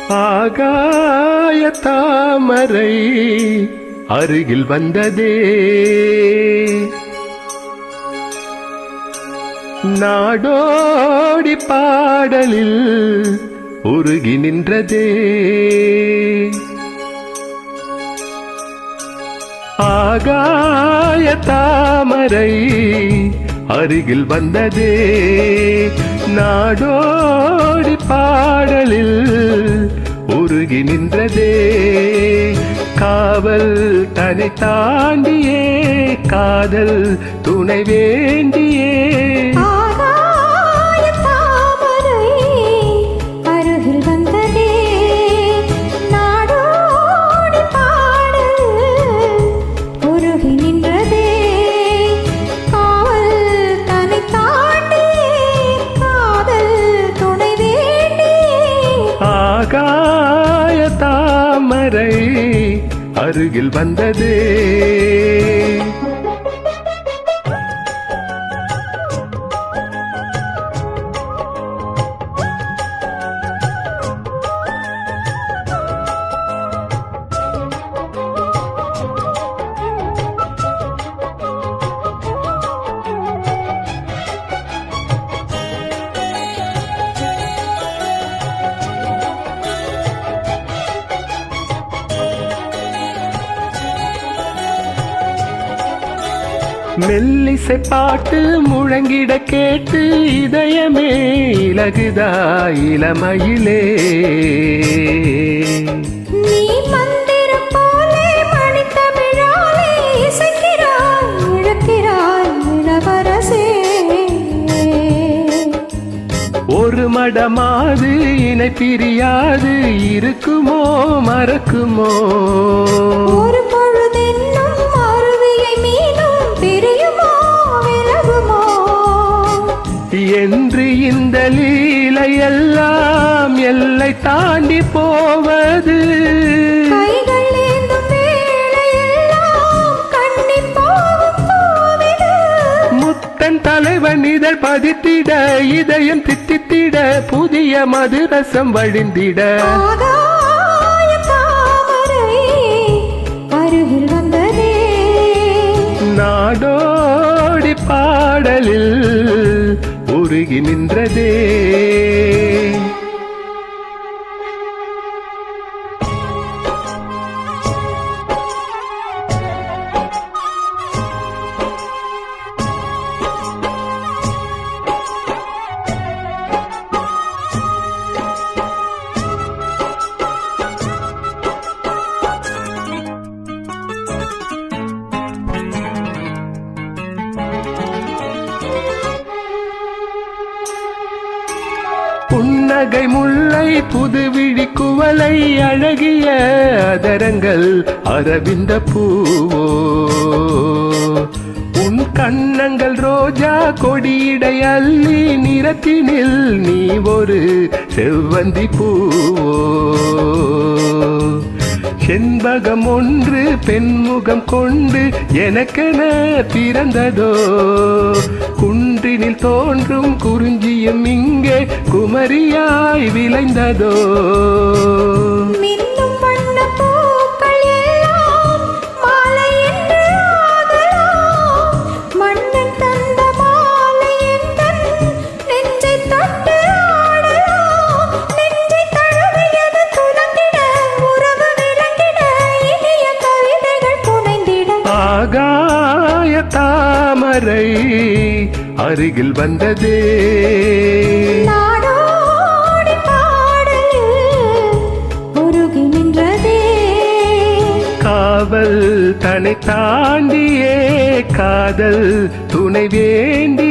ஆகாய தாமரை அருகில் வந்ததே, நாடோடி பாடலில் உருகி நின்றதே. ஆகாய தாமரை அருகில் வந்ததே, நாடோடி பாடலில் உருகி நின்றதே. காவல் தன்னை தாண்டியே காதல் துணை வேண்டியே. ஆகாய தாமரை அருகில் வந்ததே. மெல்லிசை பாட்டு முழங்கிட கேட்டு இதயமே இலகுதா இளமையிலே. நீ மந்திரம் போலே மணித்தமிழாலே இசைக்கிறாய் இழக்கிறாய் இளவரசே. ஒரு மடமாது இணை பிரியாது இருக்குமோ மறக்குமோ. ஒரு பொழுதென்னும் அருவியை மீனும் பிரியுமோ விலகுமோ என்று இந்த லீலையெல்லாம் எல்லை தாண்டி போவது. கைகள் ஏந்தும் வேளையெல்லாம் கண்ணிப் போகும் பூவிடு. முத்தன் தலைவன் இதழ் பதித்திட இதயம் தித்தித்திட புதிய மதுரசம் வழிந்திட. ஆகாய தாமரை அருகில் வந்ததே, நாடோடி பாடலில் உருகி நின்றதே. புன்னகை முல்லை புதுவிழி குவளை அழகிய அதரங்கள் அரவிந்த பூவோ. உன் கண்ணங்கள் ரோஜா கொடியிடை அள்ளி நிறத்தினில் நீ ஒரு செவ்வந்தி பூவோ. செண்பகம் ஒன்று பெண்முகம் கொண்டு எனக்கென பிறந்ததோ. குன்றினில் தோன்றும் குறிஞ்சியும் இங்கே குமரியாய் விளைந்ததோ. மின்னும் வண்ணப் பூக்கள் எல்லாம் மாலை என்று ஆகலாம். மன்னன் தந்த மாலை எந்தன் நெஞ்சைத் தொட்டு ஆடலாம். நெஞ்சைத் தழுவியது துலங்கிட உறவு விளங்கிட இனிய கவிதைகள் புனைந்திட. ஆகாய தாமரை அருகில் வந்ததே, நாடோடி பாடலில் உருகி நின்றதே. காவல் தன்னை தாண்டியே காதல் துணை வேண்டி.